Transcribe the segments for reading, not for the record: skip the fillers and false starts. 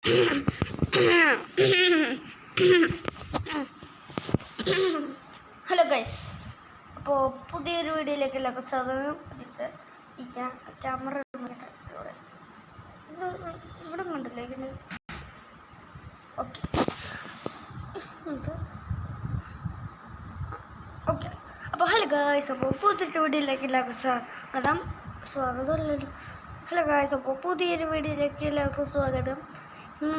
Hello guys, അപ്പോൾ പുതിയൊരു വീഡിയോയിലേക്ക് എല്ലാവർക്കും സ്വാഗതം. ഈ ക്യാമറ ഇവിടെ കണ്ടില്ലേ? ഓക്കെ ഓക്കെ അപ്പോൾ ഹലോ ഗൈസ്, അപ്പോൾ പുതിയൊരു വീഡിയോയിലേക്ക് എല്ലാവർക്കും സ്വാഗതമല്ലല്ലോ. ഹലോ ഗൈസ്, അപ്പോൾ പുതിയൊരു വീഡിയോയിലേക്ക് എല്ലാവർക്കും സ്വാഗതം. ഇന്ന്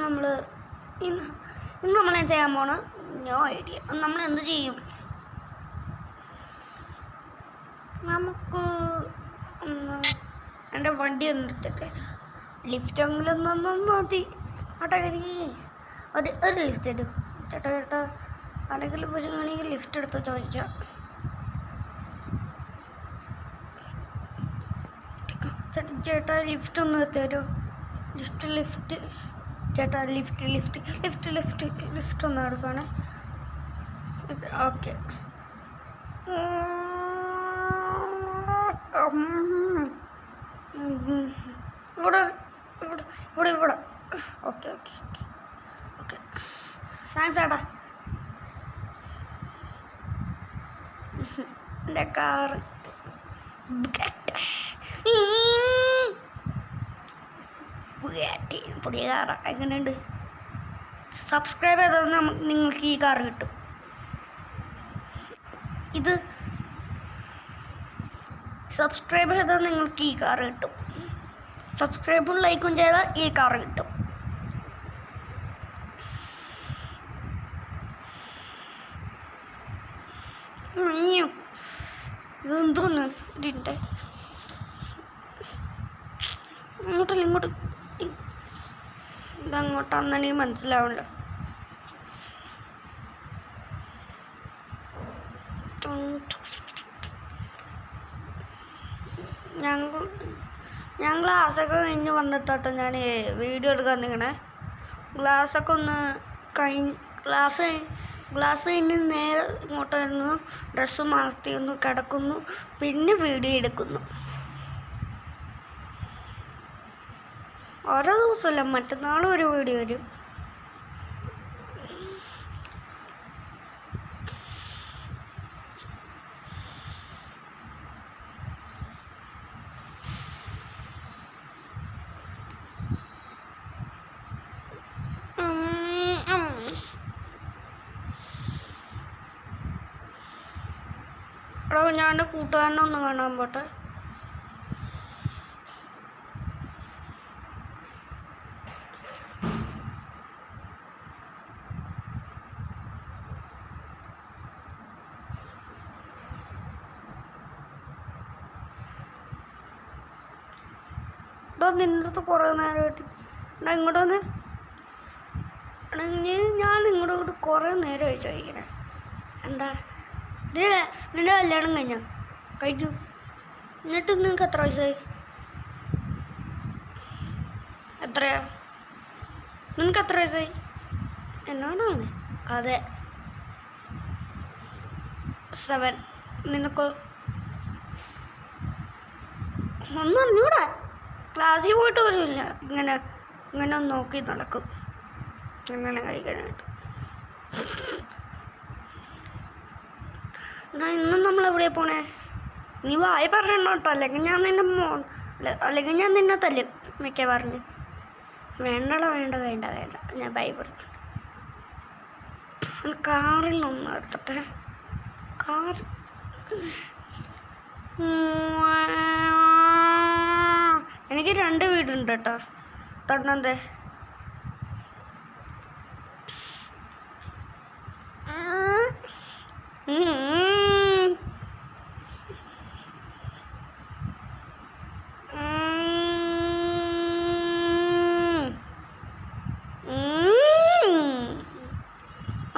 നമ്മൾ ചെയ്യാൻ പോണ നോ ഐഡിയ. നമ്മൾ എന്ത് ചെയ്യും? നമുക്ക് എൻ്റെ വണ്ടി ഒന്ന് എടുത്തിട്ട് ലിഫ്റ്റെങ്കിലും ഒന്നും മതി. ആട്ടകരി ഒരു ലിഫ്റ്റ് ഇടും. ചേട്ടാ ആരെങ്കിലും വരുവാണെങ്കിൽ ലിഫ്റ്റ് എടുത്ത് ചോദിക്കാം. ചേട്ടാ ലിഫ്റ്റ് ഒന്ന് തരുമോ? ലിഫ്റ്റ് ചേട്ടാ ലിഫ്റ്റ് ഒന്ന് എടുക്കുകയാണേ. ഓക്കെ, ഇവിടെ ഓക്കെ ഓക്കെ ഓക്കെ താങ്ക്സ് ചേട്ടാ. എൻ്റെ കാറ് പുതിയ കാറാ. എങ്ങനെയുണ്ട്? സബ്സ്ക്രൈബ് ചെയ്താൽ നിങ്ങൾക്ക് ഈ കാറ് കിട്ടും. ഇത് സബ്സ്ക്രൈബ് ചെയ്താൽ നിങ്ങൾക്ക് ഈ കാറ് കിട്ടും. സബ്സ്ക്രൈബും ലൈക്കും ചെയ്താൽ ഈ കാറ് കിട്ടും. ഇതെന്തോന്ന് ഇതിൻ്റെ ഇങ്ങോട്ട് ഇതങ്ങോട്ടാന്ന് എനിക്ക് മനസ്സിലാവില്ല. ഞാൻ ക്ലാസ്സൊക്കെ കഴിഞ്ഞ് വന്നിട്ടോ ഞാൻ വീഡിയോ എടുക്കാൻ നിൽക്കണേ. ക്ലാസ്സൊക്കെ ഒന്ന് ക്ലാസ് കഴിഞ്ഞ് നേരെ ഇങ്ങോട്ടായിരുന്നു. ഡ്രസ്സ് മാറ്റി ഒന്ന് കിടക്കുന്നു, പിന്നെ വീഡിയോ എടുക്കുന്നു. ഓരോ ദിവസമല്ല, മറ്റന്നാളും ഒരു വീഡിയോ വരും. ഞാൻ എൻ്റെ കൂട്ടുകാരനെ ഒന്ന് കാണാൻ പോട്ടെ. നിൻ്റെ അടുത്ത് കുറേ നേരമായിട്ട് ഇങ്ങോട്ട് വന്ന് ഞാൻ നിങ്ങളോട് കുറേ നേരമായി ചോദിക്കണേ. എന്താ നിൻ്റെ കല്യാണം കഴിഞ്ഞു? എന്നിട്ട് നിങ്ങൾക്ക് എത്ര വയസ്സായി? എത്രയാ? നിനക്ക് എത്ര വയസ്സായി? എന്നോടാണ്. അതെ, 7. നിനക്കോ? ഒന്നും അറിഞ്ഞൂടാ. ക്ലാസ്സിൽ പോയിട്ട് വരുമില്ല. ഇങ്ങനെ നോക്കി നടക്കും അങ്ങനെ കഴിക്കാനായിട്ട്. ഇന്നും നമ്മളെവിടെയാണ് പോണേ? നീ വായി പറഞ്ഞോ കേട്ടോ, അല്ലെങ്കിൽ ഞാൻ നിന്നെ തല്ലും മിക്ക പറഞ്ഞ്. വേണ്ട ഞാൻ ബൈ പറഞ്ഞു. കാറിൽ ഒന്ന് എടുത്തിട്ടെ. കാർ എനിക്ക് 2 വീടുണ്ട് കേട്ടോ. തൊണ്ണന്തേ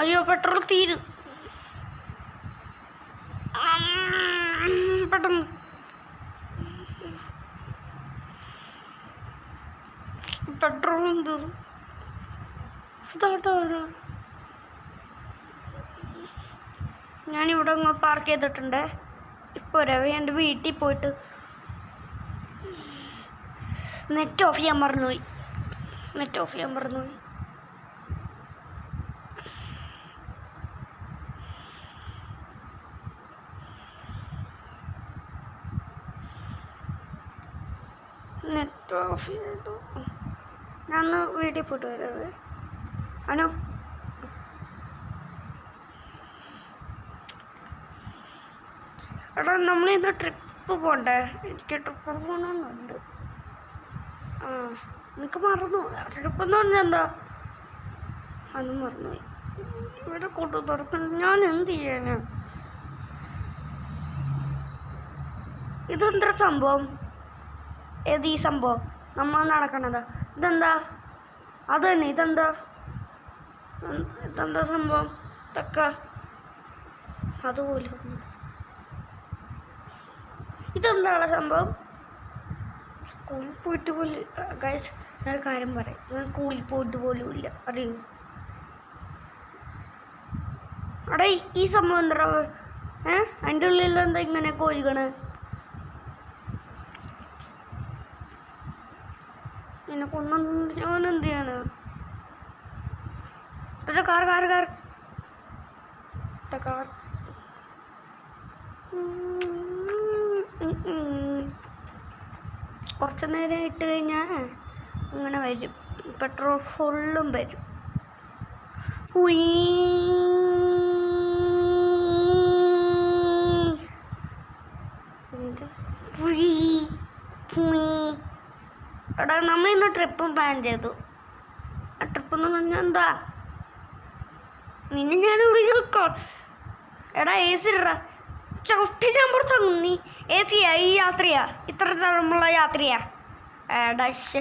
അയ്യോ, പെട്രോൾ തീരും. പെട്ടെന്ന് പെട്രോളും തീരും. ഇതാട്ടോ ഞാനിവിടെ അങ്ങ് പാർക്ക് ചെയ്തിട്ടുണ്ട്. ഇപ്പോൾ എൻ്റെ വീട്ടിൽ പോയിട്ട് നെറ്റ് ഓഫ് ചെയ്യാൻ മറന്നുപോയി. നെറ്റ് ഓഫ് ചെയ്യാൻ പറഞ്ഞു. നെറ്റ് ഓഫ് ചെയ്തു. ഞാൻ ഒന്ന് വീട്ടിൽ പോയിട്ട് വരാവേ. ആണോ? എടാ നമ്മളിന്ന് ട്രിപ്പ് പോകണ്ടേ? എനിക്ക് ട്രിപ്പ് പോകണമെന്നുണ്ട്. ആ എനിക്ക് മറന്നു. ട്രിപ്പ് എന്ന് പറഞ്ഞാൽ എന്താ? അതും മറന്നുപോയി. ഇവിടെ കൊണ്ടു തുറക്കണം. ഞാൻ എന്ത് ചെയ്യാനാ? ഇതെന്താ സംഭവം? ഏത് ഈ സംഭവം നമ്മൾ നടക്കണതാ? ഇതെന്താ? അത് തന്നെ. ഇതെന്താ സംഭവം? ഇതൊക്കെ അതുപോലെ ഇതെന്താണ് സംഭവം? സ്കൂളിൽ പോയിട്ട് പോലും ഗൈസ്, ഞാൻ കാര്യം പറയാം. ഞാൻ സ്കൂളിൽ പോയിട്ട് പോലും ഇല്ല, അറിയൂ. അവിടെ ഈ സംഭവം എന്താ? അതിൻ്റെ ഉള്ളിൽ എന്താ ഇങ്ങനെ കോഴികള്? എന്നെ കൊണ്ടെന്ന് എന്ത് ചെയ്യാന്? കാർ കുറച്ച് നേരം ഇട്ട് കഴിഞ്ഞാൽ അങ്ങനെ വരും. പെട്രോൾ ഫുള്ളും വരും. എടാ നമ്മളിന്ന് ട്രിപ്പ് പ്ലാൻ ചെയ്തു. ആ ട്രിപ്പ് എന്ന് പറഞ്ഞാൽ എന്താ? നിന്നെ ഞാൻ വിളിക്കാം. എടാ എ സി ഇടാ. ചവിട്ടി ഞാൻ പുറത്താകും. നീ എ സിയാ? ഈ യാത്രയാ? ഇത്ര തരമുള്ള യാത്രയാ? എടാ എ സി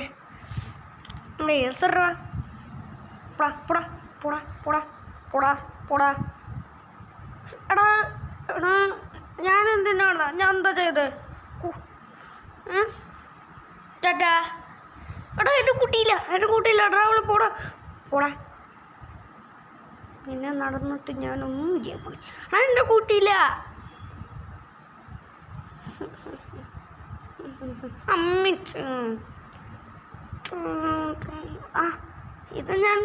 ഇടാ. എടാ ഞാൻ എന്തിനാണ്? ഞാൻ എന്താ ചെയ്ത്? ടാറ്റാ. എടാ എന്നെ കൂട്ടിയില്ല. എടാ അവള് പോടാ. പിന്നെ നടന്നിട്ട് ഞാനൊന്നും ചെയ്യാൻ പോണി. എൻ്റെ കൂട്ടിയില്ല. അമ്മിച്ച് ആ ഇത് ഞാൻ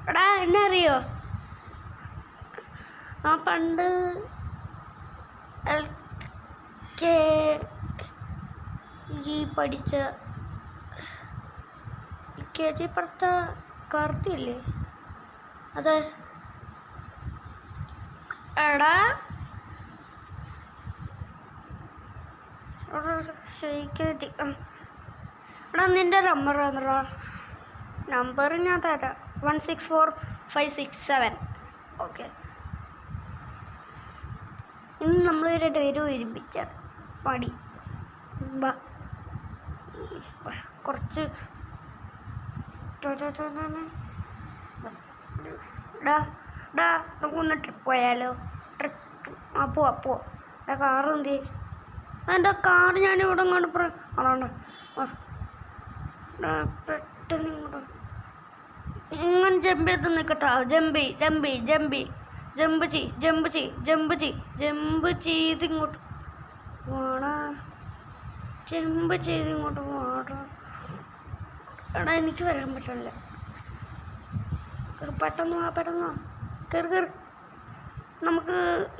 എടാ എന്നെ അറിയോ? ആ പണ്ട് LKG പഠിച്ച LKG പഠിച്ച കാർത്തിയില്ലേ? അതെ. എടാ എടാ നിൻ്റെ നമ്പർ തന്നെടാ. നമ്പർ ഞാൻ തരാം. 164567. ഓക്കെ. ഇന്ന് നമ്മൾ രണ്ടുപേരും ഒരുമിച്ചാണ് പടി. കുറച്ച് നമുക്കൊന്ന് ട്രിപ്പ് പോയാലോ? പോവാ. കാറ് എന്ത്? എൻ്റെ കാറ് ഞാനിവിടെ ഇങ്ങോട്ട് അതാണ്. പെട്ടെന്ന് ഇങ്ങോട്ട് ഇങ്ങനെ ജമ്പ് ചെയ്ത് നിൽക്കട്ടോ. ജമ്പ് ചെയ്ത് ഇങ്ങോട്ട് പോടാ. എടാ എനിക്ക് വരാൻ പറ്റില്ല. പെട്ടെന്ന് വാ. കയറി.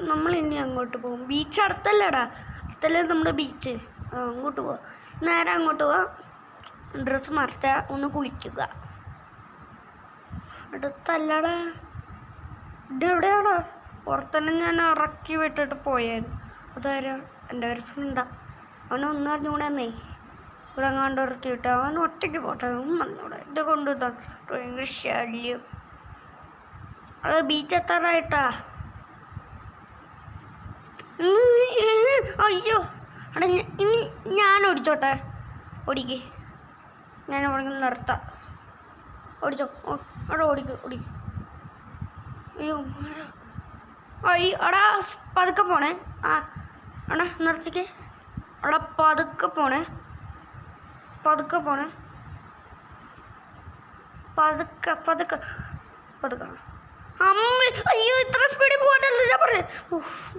നമ്മൾ ഇനി അങ്ങോട്ട് പോകും. ബീച്ച് അടുത്തല്ലേടാ? അടുത്തല്ലേ നമ്മുടെ ബീച്ച്. അങ്ങോട്ട് പോവാം. നേരെ അങ്ങോട്ട് പോവാം. ഡ്രസ്സ് മാറ്റാ, ഒന്ന് കുളിക്കുക. അടുത്തല്ലടാ. ഇതെവിടെയാടാ? പുറത്തന്നെ ഞാൻ ഇറക്കി വിട്ടിട്ട് പോയായിരുന്നു. അതാരാ? എൻ്റെ ഒരു ഫ്രണ്ടാ. അവനൊന്നും അറിഞ്ഞൂടെന്നേ. ഇവിടെ എങ്ങാണ്ട് ഇറക്കി വിട്ട. അവൻ ഒറ്റയ്ക്ക് പോട്ടെ. ഒന്നും അറിഞ്ഞൂടെ. ഇത് കൊണ്ടുവന്നാണ് ഭയങ്കര ശല്യം. അത് ബീച്ച് എത്താറായിട്ടാ. അയ്യോ എടാ ഇനി ഞാൻ ഓടിച്ചോട്ടെ? ഓടിക്ക്. ഞാൻ ഇവിടെ നിർത്താം. ഓടിച്ചോ. അവിടെ ഓടിക്ക്. അയ്യോ എടാ പതുക്കെ പോണേ. എടാ നിർത്തിക്ക്. എടാ പതുക്കെ പോണേ. അമ്മ അയ്യോ ഇത്ര സ്പീഡിൽ പോകണ്ടല്ലോ. ഞാൻ പറഞ്ഞു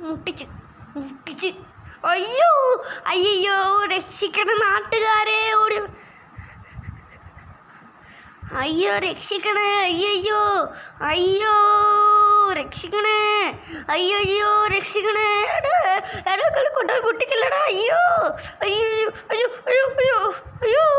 മുട്ടിച്ച്. അയ്യോ രക്ഷിക്കണം നാട്ടുകാരെ. ഓടി അയ്യോ രക്ഷിക്കണേ, അയ്യോ അയ്യോ രക്ഷിക്കണേ, അയ്യോ രക്ഷിക്കണേ, എടാ കളി കൊണ്ടുപോയി പൊട്ടിക്കല്ലടാ, അയ്യോ അയ്യോ അയ്യോ അയ്യോ അയ്യോ അയ്യോ